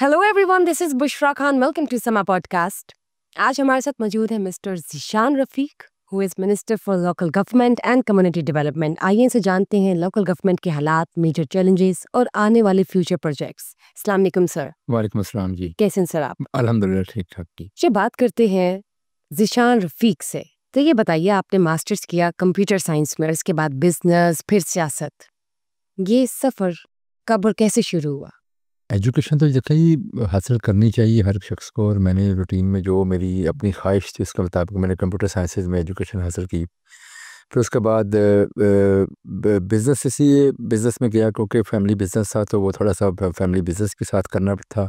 Hello everyone, this is Bushra Khan. Welcome to Samaa podcast. आज हमारे साथ मौजूद है mister Zeeshan Rafiq, who is minister for local government and community development. आइए इनसे जानते हैं लोकल गवर्नमेंट के हालात, मेजर चैलेंजेस और आने वाले फ्यूचर प्रोजेक्ट्स। अस्सलाम वालेकुम सर। वालेकुम अस्सलाम जी। कैसे हैं सर आप? अल्हम्दुलिल्लाह ठीक ठाक जी। ये बात करते हैं ज़ीशान रफीक से। तो ये बताइए, आपने मास्टर्स किया कंप्यूटर साइंस में, इसके बाद बिजनेस, फिर सियासत। ये सफ़र कब और कैसे शुरू हुआ? एजुकेशन तो देखिए हासिल करनी चाहिए हर शख्स को, और मैंने रूटीन में जो मेरी अपनी ख्वाहिश थी उसके मुताबिक मैंने कंप्यूटर साइंसेज में एजुकेशन हासिल की। फिर उसके बाद बिज़नेस, इसी बिज़नेस में गया क्योंकि फैमिली बिज़नेस था, तो वो थोड़ा सा फैमिली बिज़नेस के साथ करना था।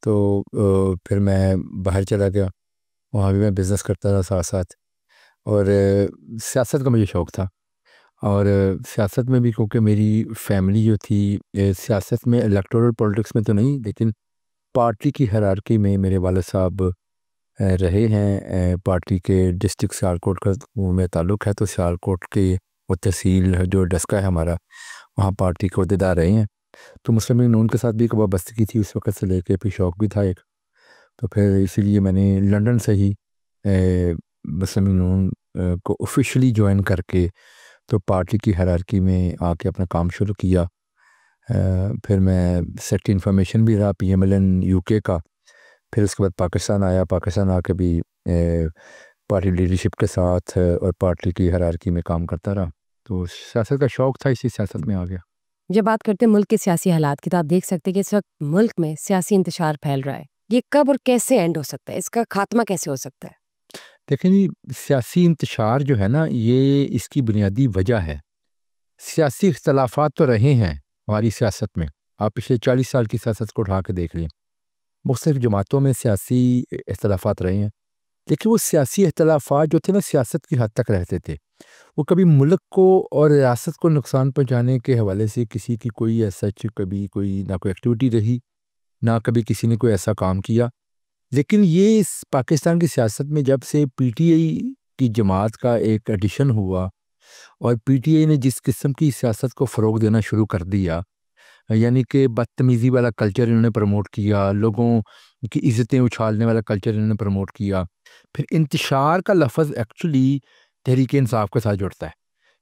तो फिर मैं बाहर चला गया, वहाँ भी मैं बिज़नेस करता रहा साथ साथ। और सियासत का मुझे शौक़ था, और सियासत में भी क्योंकि मेरी फैमिली जो थी सियासत में, इलेक्टोरल पॉलिटिक्स में तो नहीं, लेकिन पार्टी की हायरार्की में मेरे वालिद साहब रहे हैं। पार्टी के डिस्ट्रिक्ट सियालकोट का में ताल्लुक़ है, तो सियालकोट की वो तहसील जो डस्का है हमारा, वहाँ पार्टी के अहदेदार रहे हैं। तो मुस्लिम लीग नून के साथ भी एक वाबस्तगी थी उस वक़्त से लेके, फिर शौक़ भी था एक। तो फिर इसीलिए मैंने लंदन से ही मुस्लिम लीग नून को ऑफिशियली ज्वाइन करके तो पार्टी की हायरार्की में आके अपना काम शुरू किया। फिर मैं सेक्रेटरी इंफॉर्मेशन भी रहा PMLN यूके का। फिर उसके बाद पाकिस्तान आया, पाकिस्तान आके भी पार्टी लीडरशिप के साथ और पार्टी की हायरार्की में काम करता रहा। तो सियासत का शौक़ था, इसी सियासत में आ गया। जब बात करते हैं मुल्क के सियासी हालात की, तो आप देख सकते हैं कि इस वक्त मुल्क में सियासी इंतशार फैल रहा है। ये कब और कैसे एंड हो सकता है? इसका खात्मा कैसे हो सकता है? देखें जी, सियासी इंतशार जो है ना, ये इसकी बुनियादी वजह है। सियासी इख्तलाफात तो रहे हैं हमारी सियासत में, आप पिछले 40 साल की सियासत को उठा के देख लें, मुख्तलिफ जमातों में सियासी इख्तलाफात रहे हैं। लेकिन वो सियासी इख्तलाफात जो थे ना, सियासत की हद तक रहते थे। वो कभी मुल्क को और रियासत को नुकसान पहुँचाने के हवाले से किसी की कोई ऐसा कभी कोई ना कोई एक्टिविटी रही, ना कभी किसी ने कोई ऐसा काम किया। लेकिन ये इस पाकिस्तान की सियासत में जब से PTI की जमात का एक एडिशन हुआ और PTI ने जिस किस्म की सियासत को फ़रोग देना शुरू कर दिया, यानी कि बदतमीज़ी वाला कल्चर इन्होंने प्रमोट किया, लोगों की इज़्ज़तें उछालने वाला कल्चर इन्होंने प्रमोट किया। फिर इंतशार का लफ्ज़ एक्चुअली तहरीक-ए-इंसाफ़ के साथ जुड़ता है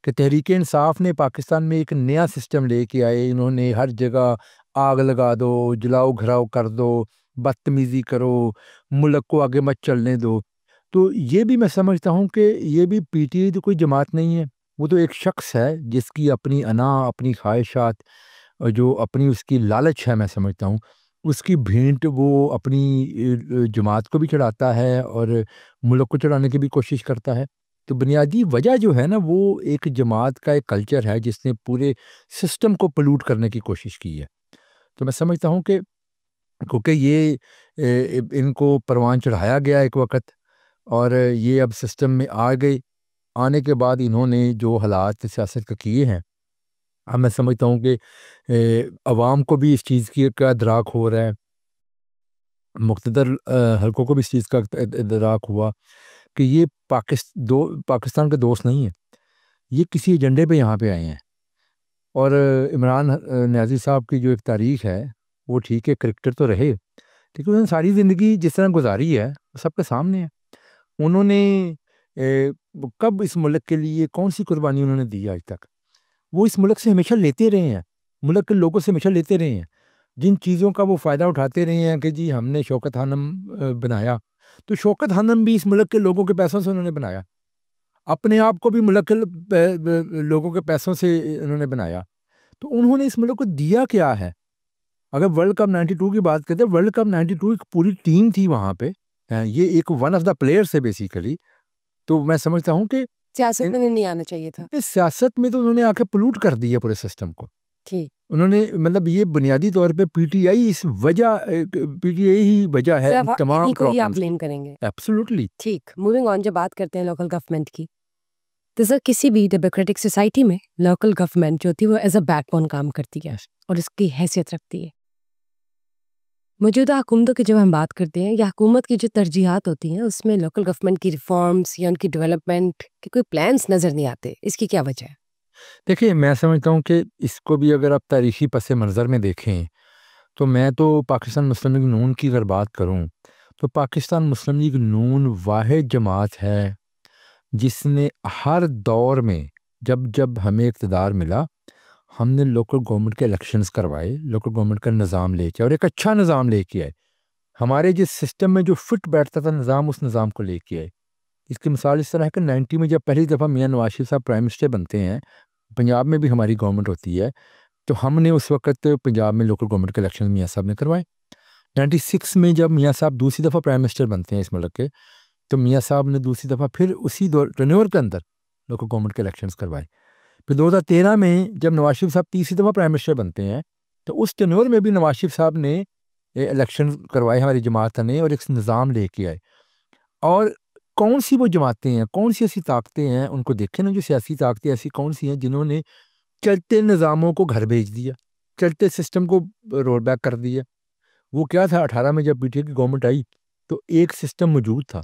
कि तहरीक-ए-इंसाफ़ ने पाकिस्तान में एक नया सिस्टम लेके आए। इन्होंने हर जगह आग लगा दो, जलाओ घराओ कर दो, बदतमीज़ी करो, मुल्क को आगे मत चलने दो। तो ये भी मैं समझता हूँ कि ये भी PTI तो कोई जमात नहीं है, वो तो एक शख्स है जिसकी अपनी अना, अपनी ख्वाहिशात और जो अपनी उसकी लालच है, मैं समझता हूँ उसकी भेंट वो अपनी जमात को भी चढ़ाता है और मुल्क को चढ़ाने की भी कोशिश करता है। तो बुनियादी वजह जो है ना, वो एक जमात का एक कल्चर है जिसने पूरे सिस्टम को पोल्यूट करने की कोशिश की है। तो मैं समझता हूँ कि क्योंकि ये इनको परवान चढ़ाया गया एक वक़्त, और ये अब सिस्टम में आ गए। आने के बाद इन्होंने जो हालात सियासत का किए हैं, अब मैं समझता हूँ कि अवाम को भी इस चीज़ की का इदराक हो रहा है, मुक़्तदर हलकों को भी इस चीज़ का इदराक हुआ कि ये पाकिस्तान के दोस्त नहीं हैं, ये किसी एजेंडे पे यहाँ पे आए हैं। और इमरान न्याज़ी साहब की जो एक तारीख़ है, वो ठीक है, क्रिकेटर तो रहे, लेकिन उन्होंने सारी ज़िंदगी जिस तरह गुजारी है वो सबके सामने है। उन्होंने कब इस मुल्क के लिए कौन सी कुर्बानी उन्होंने दी आज तक? वो इस मुल्क से हमेशा लेते रहे हैं, मुल्क के लोगों से हमेशा लेते रहे हैं। जिन चीज़ों का वो फ़ायदा उठाते रहे हैं कि जी हमने शौकत खानम बनाया, तो शौकत खानम भी इस मुल्क के लोगों के पैसों से उन्होंने बनाया। अपने आप को भी मुल्क के लोगों के पैसों से उन्होंने बनाया। तो उन्होंने इस मुल्क को दिया क्या है? अगर वर्ल्ड कप 92 की बात करते हैं, वर्ल्ड कप 92 एक पूरी टीम थी वहाँ पे। ये एक वन ऑफ द प्लेयर्स है बेसिकली। तो मैं समझता हूँ कि सियासत में नहीं आना चाहिए था। इस सियासत में तो उन्होंने आके पोल्यूट कर दिया पूरे सिस्टम को। ठीक। उन्होंने मतलब ये बुनियादी तौर पे PTI ही वजह है सिर्फ तमाम इन्हीं को ही आप प्रॉब्लम्स ब्लेम की। करेंगे। एब्सोल्युटली। ठीक। मूविंग ऑन, जब बात करते हैं लोकल गवर्नमेंट की, तो सर किसी भी डेमोक्रेटिक सोसाइटी में लोकल गवर्नमेंट जो होती है वो एज अ बैकबोन काम करती है और इसकी हैसियत रखती है। मौजूदा हुकूमतों की जब हम बात करते हैं या हुकूमत की जो तरजीहात होती हैं, उसमें लोकल गवर्नमेंट की रिफॉर्म्स या उनकी डेवलपमेंट के कोई प्लान्स नज़र नहीं आते। इसकी क्या वजह है? देखिए, मैं समझता हूँ कि इसको भी अगर आप तारीखी पस मंज़र में देखें, तो मैं तो पाकिस्तान मुस्लिम लीग नून की अगर बात करूं तो पाकिस्तान मुस्लिम लीग नून वाहिद जमात है जिसने हर दौर में जब जब हमें इक़्तिदार मिला हमने लोकल गवर्नमेंट के इलेक्शंस करवाए, लोकल गवर्नमेंट का निज़ाम लेके और एक अच्छा निज़ाम लेके आए। हमारे जिस सिस्टम में जो फिट बैठता था निज़ाम, उस निज़ाम को लेके आए। इसकी मिसाल इस तरह है कि 90 में जब पहली दफ़ा मियाँ नवाज शरीफ साहब प्राइम मिनिस्टर बनते हैं, पंजाब में भी हमारी गवर्नमेंट होती है, तो हमने उस वक़्त पंजाब में लोकल गवर्नमेंट के इलेक्शन मियाँ साहब ने करवाए। 96 में जब मियाँ साहब दूसरी दफ़ा प्राइम मिनिस्टर बनते हैं इस मुल्क के, तो मियाँ साहब ने दूसरी दफ़ा फिर उसी टेन्योर के अंदर लोकल गवर्नमेंट के इलेक्शंस करवाए। फिर 2013 में जब नवाज शरीफ साहब तीसरी दफ़ा प्राइम मिनिस्टर बनते हैं, तो उस टेन्योर में भी नवाज शरीफ साहब ने इलेक्शन करवाए हमारी जमात ने और एक निज़ाम लेके आए। और कौन सी वो जमातें हैं, कौन सी ऐसी ताकतें हैं, उनको देखें ना, जो सियासी ताकतें ऐसी कौन सी हैं जिन्होंने चलते निज़ामों को घर भेज दिया, चलते सिस्टम को रोल बैक कर दिया। वो क्या था, 18 में जब पीटीआई की गवर्नमेंट आई तो एक सिस्टम मौजूद था,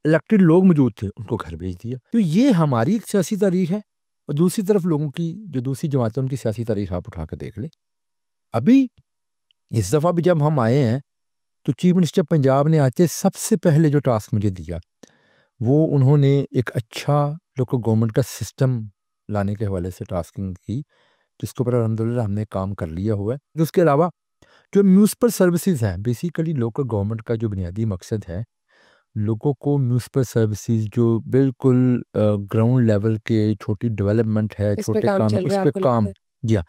इलेक्टेड लोग मौजूद थे, उनको घर भेज दिया। तो ये हमारी एक सियासी तारीख है। और दूसरी तरफ लोगों की जो दूसरी जमातें उनकी सियासी तारीख आप उठा कर देख लें। अभी इस दफ़ा भी जब हम आए हैं तो चीफ मिनिस्टर पंजाब ने आते सबसे पहले जो टास्क मुझे दिया वो उन्होंने एक अच्छा लोकल गवर्नमेंट का सिस्टम लाने के हवाले से टास्किंग की, जिसके ऊपर अल्हम्दुलिल्लाह हमने काम कर लिया हुआ है। उसके अलावा जो म्यूनिसिपल सर्विसेज हैं, बेसिकली लोकल गवर्नमेंट का जो बुनियादी मकसद है, लोगों को म्यूनिसिपल सर्विसेज जो बिल्कुल ग्राउंड लेवल के छोटी डेवलपमेंट है, इस पे छोटे काम काम, चल उस रहा है पे आपको काम। लगता है? जी हाँ।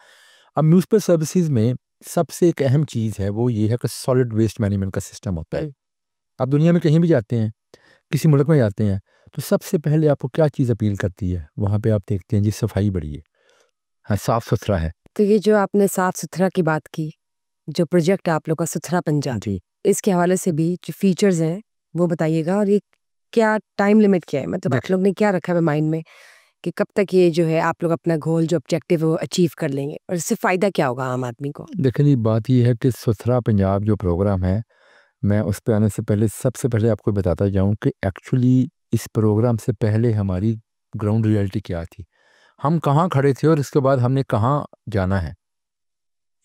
अब म्यूनिसिपल सर्विसेज में सबसे एक अहम चीज़ है, वो ये है कि सॉलिड वेस्ट मैनेजमेंट का सिस्टम होता है। आप दुनिया में कहीं भी जाते हैं, किसी मुल्क में जाते हैं, तो सबसे पहले आपको क्या चीज़ अपील करती है, वहाँ पे आप देखते हैं जी सफाई बड़ी है, हाँ साफ़ सुथरा है। तो ये जो आपने साफ-सुथरा की बात की, जो प्रोजेक्ट है आप लोग का सुथरा पंजाब, जी इसके हवाले से भी जो फीचर्स हैं, वो बताइएगा और ये क्या टाइम लिमिट क्या है? मतलब आप देख लोग ने क्या रखा है माइंड में कि कब तक ये जो है आप लोग अपना गोल जो ऑब्जेक्टिव है वो अचीव कर लेंगे और इससे फ़ायदा क्या होगा आम आदमी को? देखें जी, बात ये है कि सुथरा पंजाब जो प्रोग्राम है, मैं उस पे आने से पहले सबसे पहले आपको बताता जाऊँ कि एक्चुअली इस प्रोग्राम से पहले हमारी ग्राउंड रियलिटी क्या थी, हम कहाँ खड़े थे और इसके बाद हमने कहाँ जाना है।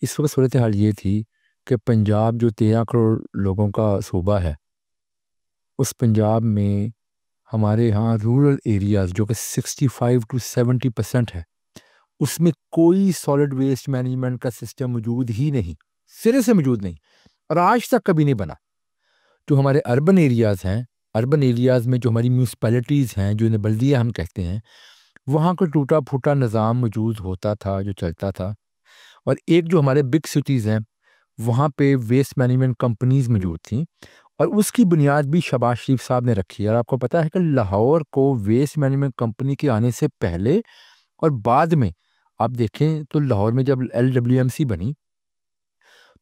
इस वक्त सूरत हाल ये थी कि पंजाब जो 13 करोड़ लोगों का सूबा है, उस पंजाब में हमारे यहाँ रूरल एरियाज़ जो कि 65 टू 70% है, उसमें कोई सॉलिड वेस्ट मैनेजमेंट का सिस्टम मौजूद ही नहीं, सिरे से मौजूद नहीं, और आज तक कभी नहीं बना। जो हमारे अर्बन एरियाज़ हैं, अर्बन एरियाज़ में जो हमारी म्यूनसिपैलिटीज़ हैं, जो इन्हें बल्दिया हम कहते हैं, वहाँ का टूटा फूटा निज़ाम मौजूद होता था, जो चलता था। और एक जो हमारे बिग सिटीज़ हैं, वहाँ पे वेस्ट मैनेजमेंट कंपनीज़ मौजूद थीं, और उसकी बुनियाद भी शहबाज शरीफ साहब ने रखी है। और आपको पता है कि लाहौर को वेस्ट मैनेजमेंट कंपनी के आने से पहले और बाद में आप देखें तो लाहौर में जब LWMC बनी,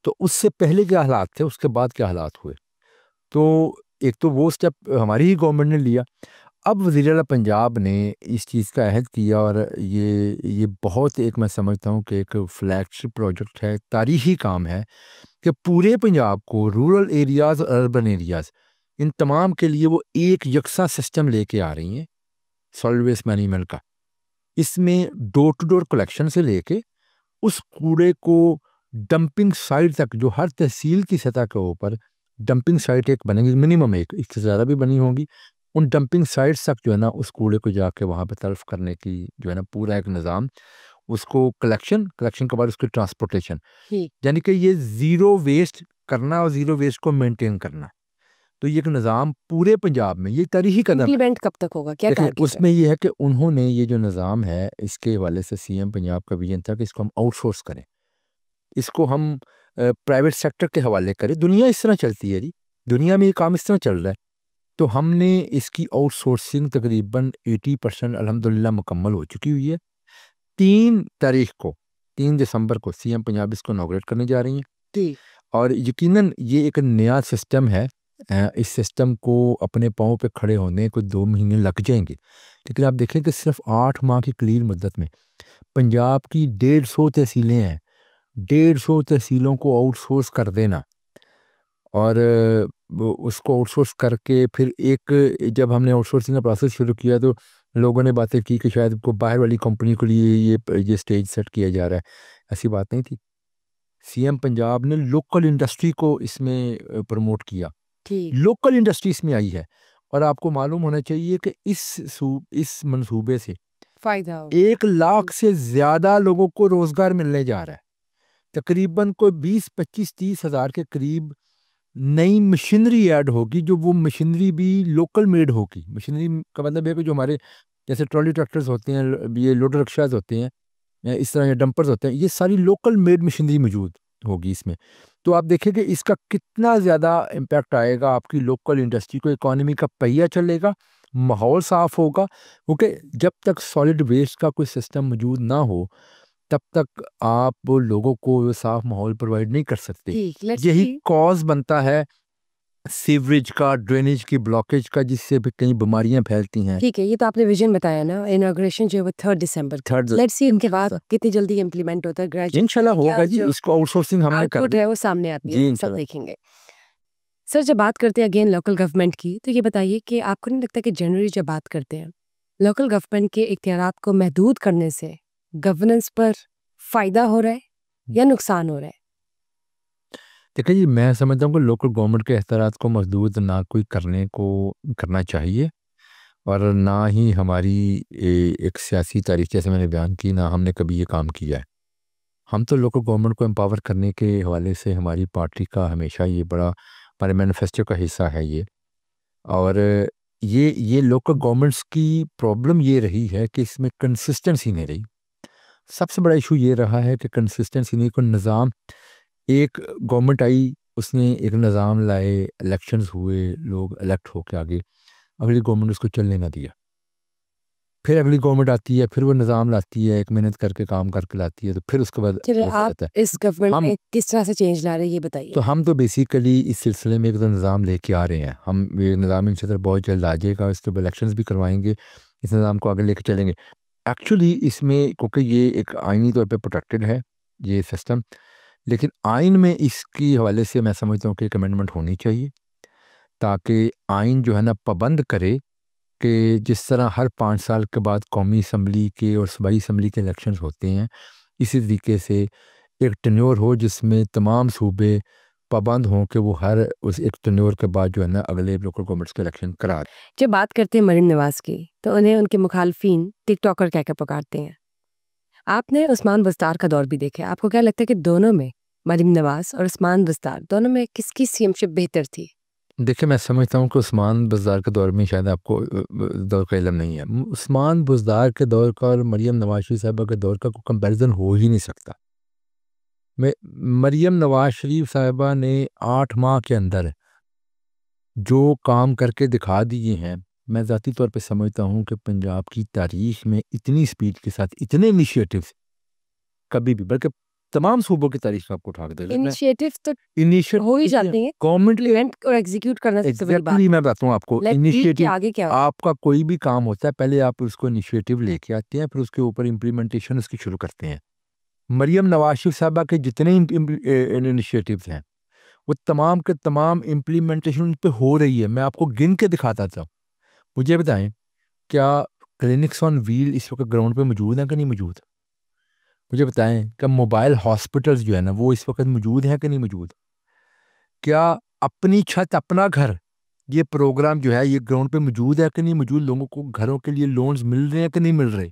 तो उससे पहले क्या हालात थे, उसके बाद क्या हालात हुए। तो एक तो वो स्टेप हमारी ही गवर्नमेंट ने लिया। अब वज़ीर आला पंजाब ने इस चीज़ का अहद किया, और ये बहुत एक मैं समझता हूँ कि एक फ्लैगशिप प्रोजेक्ट है, तारीख़ी काम है कि पूरे पंजाब को रूरल एरियाज़ और अर्बन एरियाज़ इन तमाम के लिए वो एक यकसा सिस्टम लेके आ रही हैं सॉलिड वेस्ट मैनेजमेंट का। इसमें डोर टू डोर कलेक्शन से लेके उस कूड़े को डंपिंग साइट तक, जो हर तहसील की सतह के ऊपर डंपिंग साइट एक बनेगी, मिनिमम एक, इससे ज़्यादा भी बनी होंगी, उन डंपिंग साइट्स तक जो है ना उस कूड़े को जाके वहाँ पे तल्फ करने की जो है ना पूरा एक निज़ाम, उसको कलेक्शन के बाद उसकी ट्रांसपोर्टेशन, ठीक। यानी कि ये ज़ीरो वेस्ट करना और ज़ीरो वेस्ट को मेंटेन करना। तो ये एक निज़ाम पूरे पंजाब में, ये तारीख़ी कदम है। इम्प्लीमेंट कब तक होगा? क्या देखिए टारगेट है? उसमें ये है कि उन्होंने ये जो निज़ाम है, इसके हवाले से सीएम पंजाब का विजन था कि इसको हम आउटसोर्स करें, इसको हम प्राइवेट सेक्टर के हवाले करें। दुनिया इस तरह चलती है जी, दुनिया में ये काम इस तरह चल रहा है। तो हमने इसकी आउटसोर्सिंग तकरीबन 80% अल्हम्दुलिल्लाह मुकम्मल हो चुकी हुई है। 3 तारीख को, 3 दिसंबर को सीएम पंजाब इसको इनॉग्रेट करने जा रही हैं। जी। और यकीनन ये एक नया सिस्टम है। इस सिस्टम को अपने पाँव पे खड़े होने को 2 महीने लग जाएंगे, लेकिन आप देखें कि सिर्फ 8 माह की कलील मुद्दत में पंजाब की 150 तहसीलें हैं, 150 तहसीलों को आउटसोर्स कर देना, और वो उसको आउटसोर्स करके फिर एक, जब हमने आउटसोर्सिंग का प्रोसेस शुरू किया तो लोगों ने बातें की कि शायद को बाहर वाली कंपनी के लिए ये स्टेज सेट किया जा रहा है। ऐसी बात नहीं थी। सीएम पंजाब ने लोकल इंडस्ट्री को इसमें प्रमोट किया, ठीक लोकल इंडस्ट्री इसमें आई है। और आपको मालूम होना चाहिए कि इस मंसूबे से फायदा हो 1 लाख से ज़्यादा लोगों को रोज़गार मिलने जा रहा है। तकरीबन कोई 20-25-30 हज़ार के करीब नई मशीनरी ऐड होगी, जो वो मशीनरी भी लोकल मेड होगी। मशीनरी का मतलब है कि जो हमारे जैसे ट्रॉली ट्रैक्टर्स होते हैं, ये लोडर रिक्शाज होते हैं, या इस तरह के डंपर्स होते हैं, ये सारी लोकल मेड मशीनरी मौजूद होगी इसमें। तो आप देखें कि इसका कितना ज़्यादा इम्पैक्ट आएगा आपकी लोकल इंडस्ट्री को, इकॉनमी का पहिया चलेगा, माहौल साफ़ होगा। क्योंकि जब तक सॉलिड वेस्ट का कोई सिस्टम मौजूद ना हो तब तक आप वो लोगों को साफ माहौल प्रोवाइड नहीं कर सकते। ठीक लेट्स यही सी कॉज बनता है सीवरेज का, ड्रेनेज की, ब्लॉकेज का, जिससे भी कई बीमारियां फैलती हैं। ठीक है, ये तो आपने विजन बताया ना, इनॉग्रेशन जो है वो 3 दिसंबर को। थर्ड लेट्स सी उनके बाद कितनी जल्दी इम्प्लीमेंट होता है, ग्रेजुअली इंशाल्लाह होगा क्या जी, जो इसको आउटसोर्सिंग हमने कर आउटपुट दी है वो सामने आती जी है, सब इंशाल्लाह। देखेंगे। सर जब बात करते हैं अगेन लोकल गवर्नमेंट की, तो ये बताइए कि आपको नहीं लगता कि जनरली जब बात करते हैं लोकल गवर्नमेंट के इख्तियारात को महदूद करने से गवर्नेंस पर फायदा हो रहा है या नुकसान हो रहा है? देखिए जी, मैं समझता हूँ कि लोकल गवर्नमेंट के इख्तियारात को महदूद ना कोई करना चाहिए, और ना ही हमारी एक सियासी तारीख, जैसे मैंने बयान की, ना हमने कभी ये काम किया है। हम तो लोकल गवर्नमेंट को एम्पावर करने के हवाले से हमारी पार्टी का हमेशा ये बड़ा, हमारे मैनिफेस्टो का हिस्सा है ये। और ये लोकल गवर्नमेंट्स की प्रॉब्लम ये रही है कि इसमें कंसिस्टेंसी नहीं रही। सबसे बड़ा इशू ये रहा है कि कंसिस्टेंसी नहीं, कोई निज़ाम, एक गवर्नमेंट आई, उसने एक निज़ाम लाए, इलेक्शंस हुए, लोग इलेक्ट होके आगे, अगली गवर्नमेंट उसको चलने ना दिया। फिर अगली गवर्नमेंट आती है, फिर वो निज़ाम लाती है, एक मेहनत करके काम करके लाती है, तो फिर उसके बाद चलिए वो हो आप जाता है। इस गवर्नमेंट हम में किस तरह से चेंज ला रहे हैं ये बताइए। तो हम तो बेसिकली इस सिलसिले में एक तो निज़ाम लेके आ रहे हैं। हम ये निज़ाम इंशाअल्लाह बहुत जल्द आ जाएगा, इसके ऊपर इलेक्शंस भी करवाएंगे, इस निज़ाम को आगे लेके चलेंगे। एक्चुअली इसमें, क्योंकि ये एक आइनी तौर पे प्रोटेक्टेड है ये सिस्टम, लेकिन आइन में इसकी हवाले से मैं समझता हूँ कि एक अमेंडमेंट होनी चाहिए, ताकि आइन जो है ना पाबंद करे कि जिस तरह हर 5 साल के बाद कौमी असम्बली के और सूबाई असम्बली के इलेक्शंस होते हैं, इसी तरीके से एक टेन्योर हो जिसमें तमाम सूबे पाबंद हों कि वो हर उस एक टेन्योर के बाद जो है ना अगले लोकल गवर्नमेंट्स के इलेक्शन करा दें। जब बात करते हैं मरीम नवाज की, तो उन्हें उनके मुखालफिन टिकटॉकर कहकर पुकारते हैं। आपने उस्मान बस्तार का दौर भी देखा, आपको क्या लगता है कि दोनों में, मरीम नवाज और उस्मान बस्तार दोनों में किसकी सीएमशिप बेहतर थी? देखिए, मैं समझता हूँ कि उस्मान बुज़दार के दौर में शायद आपको दौर का इल्म नहीं है। उस्मान बुज़दार के दौर का और मरियम नवाज शरीफ साहिबा के दौर का कोई कंपैरिजन हो ही नहीं सकता। मैं मरियम नवाज शरीफ साहिबा ने 8 माह के अंदर जो काम करके दिखा दिए हैं, मैं ज़ाती तौर पे समझता हूँ कि पंजाब की तारीख में इतनी स्पीड के साथ इतने इनिशिएटिव्स कभी भी, बल्कि तमाम सूबों की तारीख में आपको उठा के देख इनिशिएटिव तो इनिशिएटिव हो ही जाते हैं, गवर्नमेंट इवेंट और एग्जीक्यूट करना सबसे बड़ी बात एग्जैक्टली, मैं बताता हूँ आपको, है। लीड के इनिशिएटिव आगे क्या? आपका कोई भी काम होता है, पहले आप उसको इनिशिएटिव लेके आते हैं, फिर उसके ऊपर इम्प्लीमेंटेशन उसकी शुरू करते हैं। मरियम नवाज शरीफ साहबा के जितने इनिशिएटिव्स हैं, वो तमाम के तमाम इम्प्लीमेंटेशन उन पे हो रही है। मैं आपको गिन के दिखाता था। मुझे बताएं, क्या क्लिनिक्स ऑन व्हील इस वक्त ग्राउंड पे मौजूद हैं कि नहीं मौजूद? मुझे बताएं, क्या मोबाइल हॉस्पिटल्स जो है ना वो इस वक्त मौजूद हैं कि नहीं मौजूद? क्या अपनी छत अपना घर, ये प्रोग्राम जो है ये ग्राउंड पे मौजूद है कि नहीं मौजूद? लोगों को घरों के लिए लोन्स मिल रहे हैं कि नहीं मिल रहे?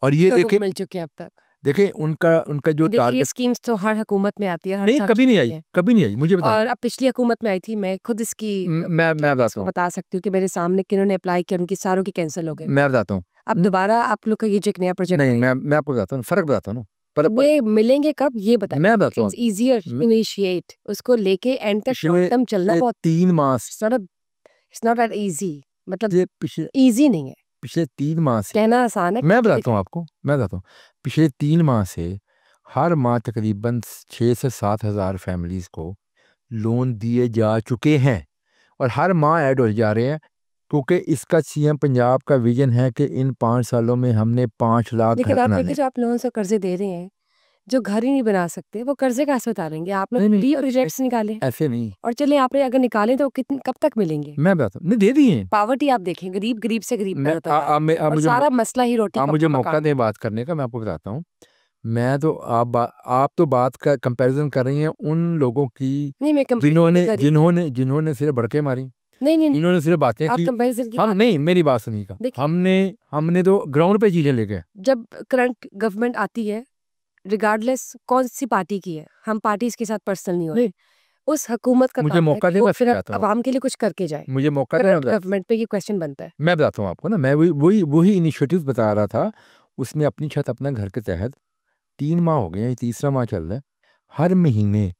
और ये तो देखें, मिल चुके हैं अब तक। देखें उनका जो देखिए ये टारगेट, स्कीम्स तो हर हुकूमत में आती है, हर नहीं साल कभी नहीं चलती आई, है। कभी नहीं आई। मुझे बताएं, और अब पिछली हुकूमत में आई थी, मैं खुद इसकी मैं बताता इसको हूँ, बता सकती हूँ कि मेरे सामने किन्होंने अप्लाई किया, उनकी सारों की कैंसिल हो गए। मैं बताता हूँ। अब दोबारा आप लोग का ये जो एक नया प्रोजेक्ट नहीं, मैं आपको बताता हूँ, फर्क बताता हूँ ना। पर वे मिलेंगे कब ये बताइए। मैं बताता हूँ, इट्स इजियर इनिशिएट, उसको लेके एंड तक शॉर्ट टर्म चलना बहुत 3 माह इट्स नॉट दैट इजी, मतलब से पिछले इजी नहीं है, पिछले 3 माह से कहना आसान है। मैं बताता हूँ आपको, मैं बताता हूँ, पिछले 3 माह से हर माह तकरीबन 6 से 7 हज़ार फैमिलीज़ को लोन दिए जा चुके हैं, और हर माह ऐड हो जा रहे हैं, क्योंकि इसका सीएम पंजाब का विजन है कि इन 5 सालों में हमने 5 लाख लेकिन घर आप बनाने। देखिए, जो आप लोगों से कर्जे दे रहे हैं, जो घर ही नहीं बना सकते, वो कर्जे कैसे उतारेंगे? आप लोग नहीं, भी प्रोजेक्ट्स निकालें, ऐसे नहीं, और चलिए आपने अगर निकाले तो कितने कब तक मिलेंगे? मैं बताता हूँ, नहीं दे दिए। पावर्टी आप देखें, गरीब से गरीब मैं होता जा रहा है, आप और मुझे सारा मसला ही रोटी आप मुझे कपड़ा मौका मकान। दें बात करने का, मैं आपको बताता हूँ। मैं तो आप तो बात का कंपैरिजन कर रही हैं उन लोगों की नहीं मैं जिन्होंने सिर्फ भड़के मारी, नहीं इन्होंने सिर्फ बातें आप की। कंपैरिजन की हम बात नहीं, मेरी बात सुनिएगा, देखिए, हमने तो ग्राउंड पे चीजें लेके। जब करंट गवर्नमेंट आती है, रिगार्डलेस कौन सी पार्टी की है, हम पार्टीज के साथ पर्सनल नहीं होते, उस हुकूमत का मुझे काम है मौका कि दे, वो मैं फिर समझाता हूँ, अवाम के लिए कुछ करके जाए। मुझे मौका दे, करंट गवर्नमेंट पे ये क्वेश्चन बनता है। मैं बताता हूँ आपको ना, मैं वही इनिशिएटिव बता रहा था। उसमें अपनी छत अपना घर के तहत 3 माह हो गए हैं, ये तीसरा माह चल रहा है। हर महीने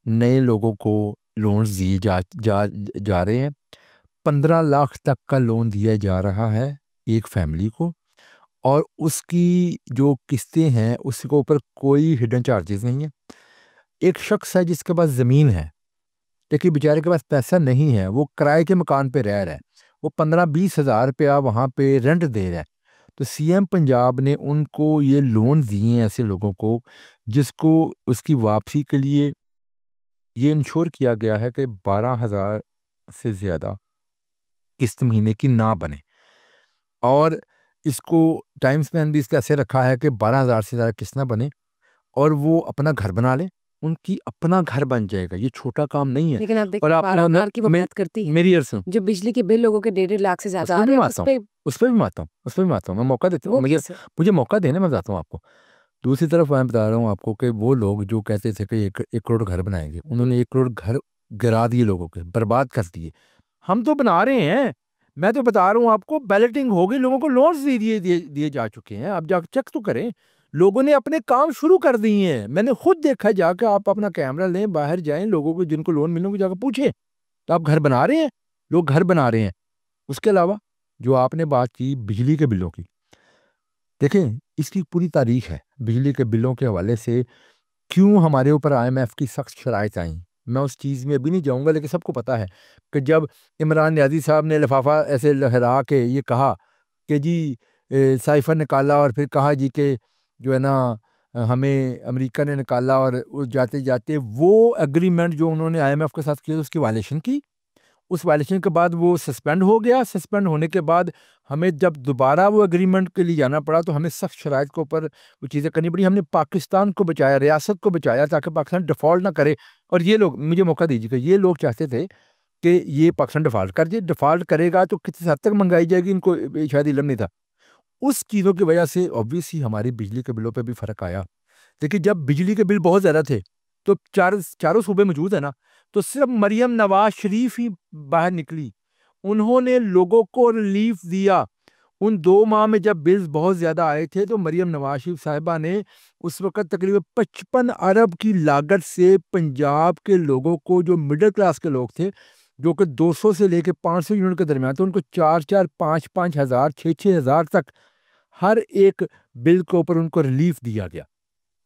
नए लोगों को लोन्स दिए जा रहे हैं। 15 लाख तक का लोन दिया जा रहा है एक फैमिली को, और उसकी जो किस्तें हैं उसके ऊपर कोई हिडन चार्जेस नहीं है। एक शख्स है जिसके पास ज़मीन है, लेकिन बेचारे के पास पैसा नहीं है, वो किराए के मकान पे रह रहा है, वो 15-20 हज़ार रुपया वहाँ पे रेंट दे रहा है। तो सीएम पंजाब ने उनको ये लोन दिए हैं ऐसे लोगों को जिसको उसकी वापसी के लिए ये इंश्योर किया गया है कि 12,000 से ज़्यादा किस्त महीने की ना बने, और इसको टाइम स्पैन भी इसका ऐसे रखा है कि 12,000 से ज़्यादा किस्त ना बने और वो अपना घर बना ले, उनकी अपना घर बन जाएगा। ये छोटा काम नहीं है। लेकिन आप और देखिए आप 12,000 की वो बात करती है, मेरी अर्ज सुन, जो बिजली के बिल लोगों के 1.5 लाख से उस ज्यादा आ पर भी रहे हैं, मैं उस आता हूँ, पे उस पर भी मैं आता हूँ, उस पर भी मैं आता हूँ, मैं मौका देता हूँ, वो कैसे? मुझे मौका देने, मैं बताता हूँ आपको। दूसरी तरफ मैं बता रहा हूँ आपको कि वो लोग जो कहते थे कि 1 करोड़ घर बनाएंगे, उन्होंने 1 करोड़ घर गिरा दिए, लोगों के बर्बाद कर दिए। हम तो बना रहे हैं, मैं तो बता रहा हूँ आपको, बैलेटिंग हो गई, लोगों को लोन्स दिए जा चुके हैं। आप जाकर चेक तो करें, लोगों ने अपने काम शुरू कर दिए हैं। मैंने खुद देखा, जाकर आप अपना कैमरा लें, बाहर जाएं, लोगों को जिनको लोन मिलने को जाकर पूछें, तो आप घर बना रहे हैं, लोग घर बना रहे हैं। उसके अलावा जो आपने बात की बिजली के बिलों की, देखें इसकी पूरी तारीख है बिजली के बिलों के हवाले से, क्यों हमारे ऊपर आईएमएफ की सख्त शराइत आई। मैं उस चीज़ में अभी नहीं जाऊंगा, लेकिन सबको पता है कि जब इमरान न्याजी साहब ने लिफाफा ऐसे लहरा के ये कहा कि जी साइफर निकाला, और फिर कहा जी कि जो है ना हमें अमेरिका ने निकाला, और वो जाते जाते वो एग्रीमेंट जो उन्होंने आईएमएफ के साथ किया उसकी वायलेशन की। उस वायलेशन के बाद वो सस्पेंड हो गया। सस्पेंड होने के बाद हमें जब दोबारा वो एग्रीमेंट के लिए जाना पड़ा, तो हमें सख्त शराइत के ऊपर वो चीज़ें करनी पड़ी। हमने पाकिस्तान को बचाया, रियासत को बचाया, ताकि पाकिस्तान डिफ़ॉल्ट ना करे। और ये लोग, मुझे मौका दीजिएगा, ये लोग चाहते थे कि ये पाकिस्तान डिफ़ॉल्ट कर जाए। डिफ़ॉल्ट करेगा तो किस हद तक महंगाई जाएगी, इनको शायद इल्म नहीं था। उस चीज़ों की वजह से ऑब्वियसली हमारी बिजली के बिलों पे भी फ़र्क आया। देखिए, जब बिजली के बिल बहुत ज़्यादा थे, तो चारों सूबे मौजूद है ना, तो सिर्फ मरियम नवाज शरीफ ही बाहर निकली, उन्होंने लोगों को रिलीफ दिया। उन 2 माह में जब बिल्स बहुत ज़्यादा आए थे, तो मरियम नवाज शरीफ साहिबा ने उस वक़्त तकरीबन 55 अरब की लागत से पंजाब के लोगों को, जो मिडिल क्लास के लोग थे, जो कि 200 से लेकर 500 यूनिट के दरमियान थे, उनको 4-4, 5-5 हज़ार, 6-6 हज़ार तक हर एक बिल के ऊपर उनको रिलीफ दिया गया।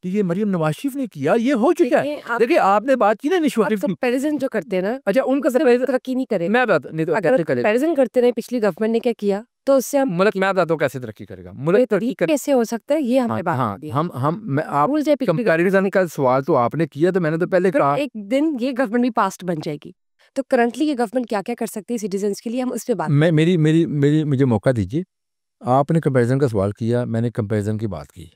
कि ये मरियम नवाज शरीफ ने किया, ये हो चुका है। देखिए, आपने बात की ना इनिशिएटिव की, कंपैरिजन जो करते हैं ना, अच्छा उनका तरक्की नहीं करे। मैं बता नहीं तो अगर कैसे करेगा, कंपैरिजन करते रहे पिछली गवर्नमेंट ने क्या किया, तो उससे हम मुल्क मैं बताता हूँ कैसे तरक्की करेगा, मुल्क तरक्की कर। कैसे हो सकता है, ये हमारे बात हाँ, होती है। आप भूल जाए पिछली कंपैरिजन का सवाल तो आपने किया, तो मैंने तो पहले अगर कहा एक दिन ये गवर्नमेंट भी पास्ट बन जाएगी, तो करंटली ये गवर्नमेंट क्या क्या कर सकती है सिटीजन्स के लिए, हम उस पे बात। मैं मेरी मुझे मौका दीजिए। आपने कंपैरिजन का सवाल किया, मैंने कंपैरिजन की बात की,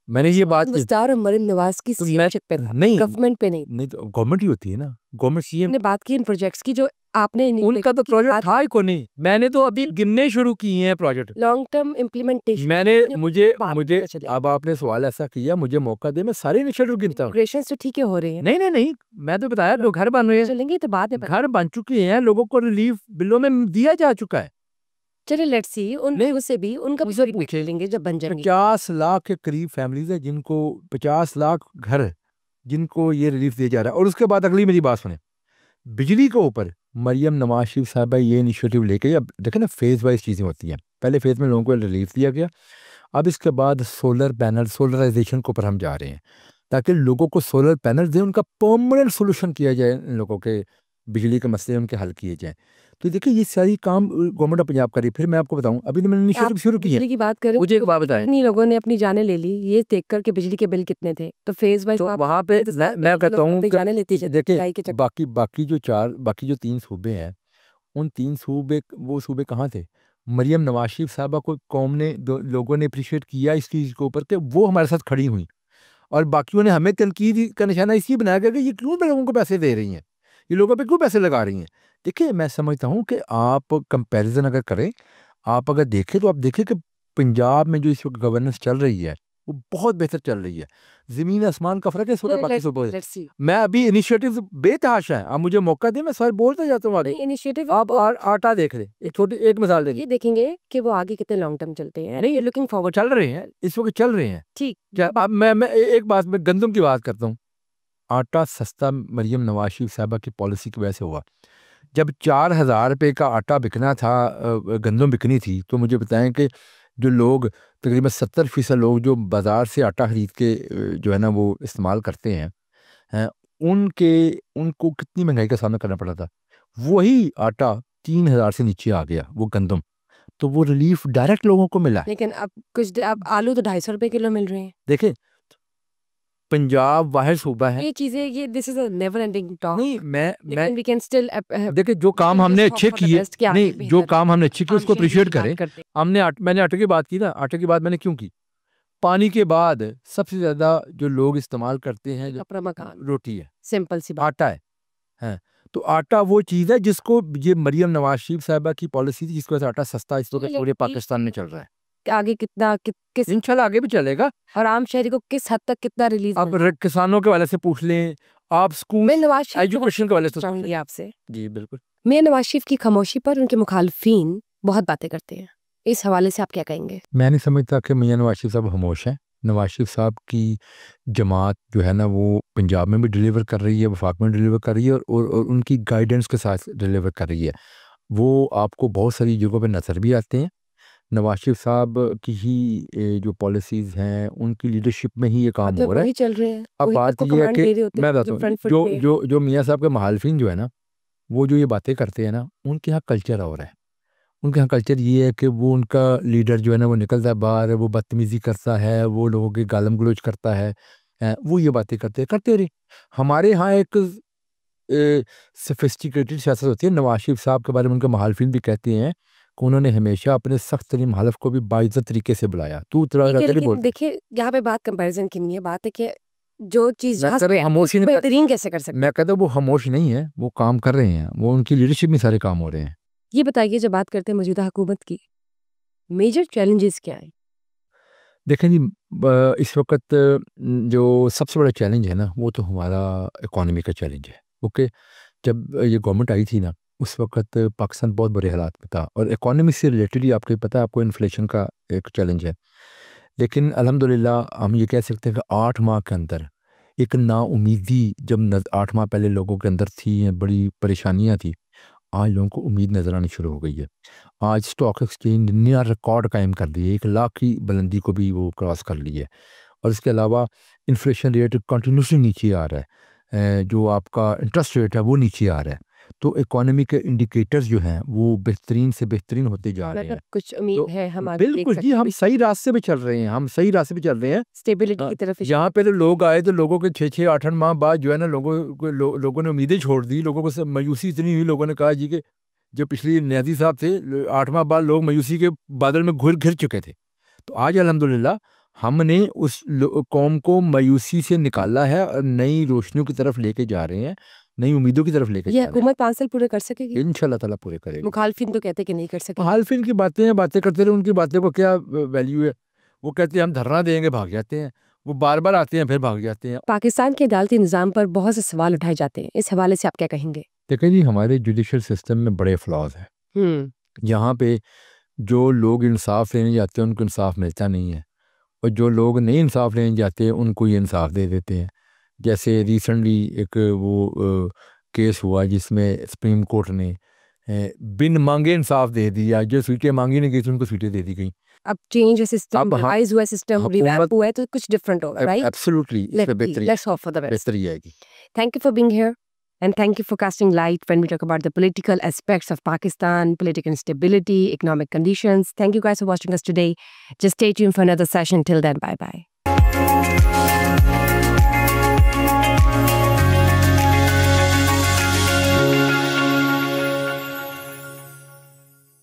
मैंने ये बात की, मुस्तार और मरियम नवाज की तो मैं सीएमशिप पे था, नहीं गवर्नमेंट पे नहीं। नहीं, तो गवर्नमेंट ही होती है ना, गवर्नमेंट सीएम। हमने बात की इन प्रोजेक्ट्स की जो आपने उनका तो प्रोजेक्ट था ही को नहीं, मैंने तो अभी गिनने शुरू किए हैं प्रोजेक्ट। लॉन्ग टर्म इम्प्लीमेंटेशन मैंने मुझे बात मुझे चले। अब आपने सवाल ऐसा किया, मुझे मौका दे, मैं सारे इनिशिएटिव गिनता हूँ। इमिग्रेशन तो ठीक है हो रही है, नहीं नहीं नहीं, मैं तो बताया लोग घर बन रहे हैं, चलेंगे तो बाद में घर बन चुके हैं, लोगों को रिलीफ बिलों में दिया जा चुका है। चलिए लेट्स सी उन से भी उनका भी सॉरी पूछ लेंगे जब बन जाएंगे। 50 लाख के करीब फैमिलीज है जिनको 50 लाख घर, जिनको ये रिलीफ दिया जा रहा है। और उसके बाद अगली मेरी बात सुने, बिजली के ऊपर मरियम नवाज शरीफ साहबा ये इनिशिएटिव लेके, अब देखें ना फेज वाइज चीज़ें होती हैं। पहले फेज में लोगों को रिलीफ दिया गया, अब इसके बाद सोलर पैनल, सोलराइजेशन के ऊपर हम जा रहे हैं, ताकि लोगों को सोलर पैनल दें, उनका परमानेंट सोल्यूशन किया जाए, इन लोगों के बिजली के मसले उनके हल किए जाएं। तो देखिए, ये सारी काम गवर्नमेंट ऑफ पंजाब करी। फिर मैं आपको बताऊं, अभी मैंने इनिशिएटिव शुरू किए। बिजली की बात करें, मुझे एक बात बताएं, इतनी लोगों ने अपनी जानें ले ली ये देखकर के बिजली के बिल कितने थे, तो फेज वाइज वहाँ पे मैं कहता हूँ जाने लेती है। देखिए, बाकी जो 3 सूबे हैं, उन 3 सूबे, वो सूबे कहाँ थे, मरियम नवाज शरीफ साहबा को कौम ने लोगों ने अप्रिशिएट किया इस चीज़ के ऊपर कि वो हमारे साथ खड़ी हुई, और बाकियों ने हमें तनकीद का निशाना इसलिए बनाया गया कि ये क्यों लोगों को पैसे दे रही हैं, ये लोगों पे क्यों पैसे लगा रही हैं। देखिए, मैं समझता हूँ कि आप कंपैरिजन अगर करें, आप अगर देखें तो आप देखें कि पंजाब में जो इस वक्त गवर्नेंस चल रही है वो बहुत बेहतर चल रही है। ज़मीन आसमान का फ़र्क है इस वक्त बाकी सूबों से। मैं अभी इनिशिएटिव बेतहाशा है, आप मुझे मौका दें, मैं सारे बोलता जाता हूँ आगे। इनिशिएटिव आप आटा देख रहे, एक छोटी एक मिसाल देखिए, ये देखेंगे कि वो आगे कितने लॉन्ग टर्म चलते हैं। नहीं, लुकिंग फॉरवर्ड चल रहे हैं, इस वक्त चल रहे हैं। ठीक। क्या अब मैं एक बात, मैं गंदम की बात करता हूँ। आटा सस्ता मरियम नवाज शरीफ साहबा की पॉलिसी की वजह से हुआ। जब 4,000 रुपये का आटा बिकना था, गंदम बिकनी थी, तो मुझे बताएं कि जो लोग तकरीबन 70% लोग जो बाज़ार से आटा खरीद के जो है ना वो इस्तेमाल करते हैं, उनको कितनी महंगाई का सामना करना पड़ा था। वही आटा 3,000 से नीचे आ गया, वो गंदम, तो वो रिलीफ डायरेक्ट लोगों को मिला है। लेकिन अब आलू तो 250 रुपए किलो मिल रहे हैं। देखें, पंजाब वाहिद सूबा है। ये चीजें, ये this is a never ending talk. नहीं, मैं वी कैन स्टिल देखिए, जो काम हमने अच्छे किए, नहीं, जो काम हमने अच्छे किए उसको अप्रिशिएट करें। मैंने आटे की बात की ना, आटे की बात मैंने क्यों की? पानी के बाद सबसे ज्यादा जो लोग इस्तेमाल करते हैं अपना मकान, रोटी है, सिंपल सी बात, आटा है। तो आटा वो चीज़ है जिसको ये मरियम नवाज शरीफ साहबा की पॉलिसी थी, जिसकी वजह से आटा सस्ता इस वक्त पूरे पाकिस्तान में चल रहा है। आगे कितना किस इंशाल्लाह आगे भी चलेगा। और आम शहरी को किस हद तक कितना रिलीज? आप किसानों के वाले से पूछ लें, आप स्कूल एजुकेशन के वाले से चाहूंगी आपसे। जी बिल्कुल। मैं नवाज शरीफ की खामोशी पर उनके मुखालफीन बहुत बातें करते हैं, इस हवाले से आप क्या कहेंगे? मैं नहीं समझता कि मियां नवाज शरीफ साहब खामोश हैं। नवाज शरीफ साहब की जमात जो है ना वो पंजाब में भी डिलीवर कर रही है, वफाक में डिलीवर कर रही है, और उनकी गाइडेंस के साथ डिलीवर कर रही है। वो आपको बहुत सारी जगहों पे नज़र भी आते हैं। नवाज शरीफ साहब की ही जो पॉलिसीज़ हैं, उनकी लीडरशिप में ही ये काम हो रहा है। चल रहे हैं। अब बात ये है कि मैं बताता हूँ, जो मियाँ साहब के मुखालिफिन जो है ना, वो जो ये बातें करते हैं ना, उनके यहाँ कल्चर हो रहा है। उनके यहाँ कल्चर ये है कि वो, उनका लीडर जो है ना वो निकलता है बाहर, वो बदतमीज़ी करता है, वो लोगों के गालम गलोच करता है, वो ये बातें करते रहे। हमारे यहाँ एक सोफिस्टिकेटेड सियासत होती है। नवाज शरीफ साहब के बारे में उनके मुखालिफिन भी कहते हैं कि उन्होंने हमेशा अपने सख्त तरीन मुखालिफ को भी बाइज्जत तरीके से बुलाया। तू देखिए, यहाँ पे बात कंपैरिजन की नहीं है, बात है कि जो चीज बेहतरीन कैसे कर सकते। मैं कहता हूँ वो खामोश नहीं है, वो काम कर रहे हैं, वो उनकी लीडरशिप में सारे काम हो रहे हैं। ये बताइए, जब बात करते हैं मौजूदा हुकूमत की, मेजर चैलेंजेस क्या हैं? देखें जी, इस वक्त जो सबसे बड़ा चैलेंज है ना, वो तो हमारा इकॉनमी का चैलेंज है। ओके, जब ये गवर्नमेंट आई थी ना, उस वक्त पाकिस्तान बहुत बुरे हालात में था, और इकॉनमी से रिलेटेड ही आपको पता है, आपको इन्फ्लेशन का एक चैलेंज है। लेकिन अल्हम्दुलिल्लाह हम ये कह सकते हैं कि 8 माह के अंदर एक नाउमीदी, जब 8 माह पहले लोगों के अंदर थी, बड़ी परेशानियाँ थी, आज लोगों को उम्मीद नज़र आनी शुरू हो गई है। आज स्टॉक एक्सचेंज नया रिकॉर्ड कायम कर दिए, 1 लाख की बुलंदी को भी वो क्रॉस कर ली है। और इसके अलावा इन्फ्लेशन रेट कंटिन्यूसली नीचे आ रहा है, जो आपका इंटरेस्ट रेट है वो नीचे आ रहा है। तो इकोनॉमी के इंडिकेटर्स जो हैं वो बेहतरीन से बेहतरीन होते जा रहे हैं। कुछ उम्मीद है हमारे, बिल्कुल जी, हम सही रास्ते पे चल रहे हैं, हम सही रास्ते पे चल रहे हैं, स्टेबिलिटी की तरफ। यहाँ पे तो लोग आए तो लोगों के 6-6, 8-8 माह बाद जो है ना लोगों ने उम्मीदें छोड़ दी। लोगों को मायूसी इतनी हुई, लोगों ने कहा जी कि जो पिछली न्याजी साहब थे, 8 माह बाद लोग मायूसी के बादल में घिर चुके थे। तो आज अल्हम्दुलिल्लाह हमने उस कौम को मायूसी से निकाला है और नई रोशनियों की तरफ लेके जा रहे हैं, नई उम्मीदों की तरफ लेके जा रहे हैं। हुकूमत 5 साल पूरे कर सकेगी इंशाल्लाह ताला, पूरे करेगी। मुखालिफिन तो कहते कि नहीं कर सके। मुखालिफिन की बातें करते रहे, उनकी बातें को क्या वैल्यू है? वो कहते हैं हम धरना देंगे, भाग जाते हैं। वो बार बार आते हैं, फिर भाग जाते हैं। पाकिस्तान के अदालती निज़ाम पर बहुत से सवाल उठाए जाते हैं, इस हवाले से आप क्या कहेंगे? देखिए जी, हमारे जुडिशल सिस्टम में बड़े फ्लॉज हैं। यहाँ पे जो लोग इंसाफ लेने जाते हैं उनको इंसाफ मिलता नहीं है, और जो लोग नहीं इंसाफ लेने जाते उनको ये इंसाफ दे देते हैं। जैसे रिसेंटली एक वो केस हुआ जिसमें सुप्रीम कोर्ट ने बिन मांगे इंसाफ दे दिया। जो सीटें मांगी नहीं गई थी उनको सीटें दे दी गई। अब चेंज सिस्टम, रिवाइज हुआ सिस्टम, रिवैम्प हुआ है, तो कुछ डिफरेंट होगा, राइट? एब्सोल्युटली, इसमें let's hope for the best. बेहतरी आएगी। Thank you for being here, and thank you for casting light when we talk about the political aspects of Pakistan, political instability, economic conditions. Thank you guys for watching us today. Just stay tuned for another session. Till then, bye-bye.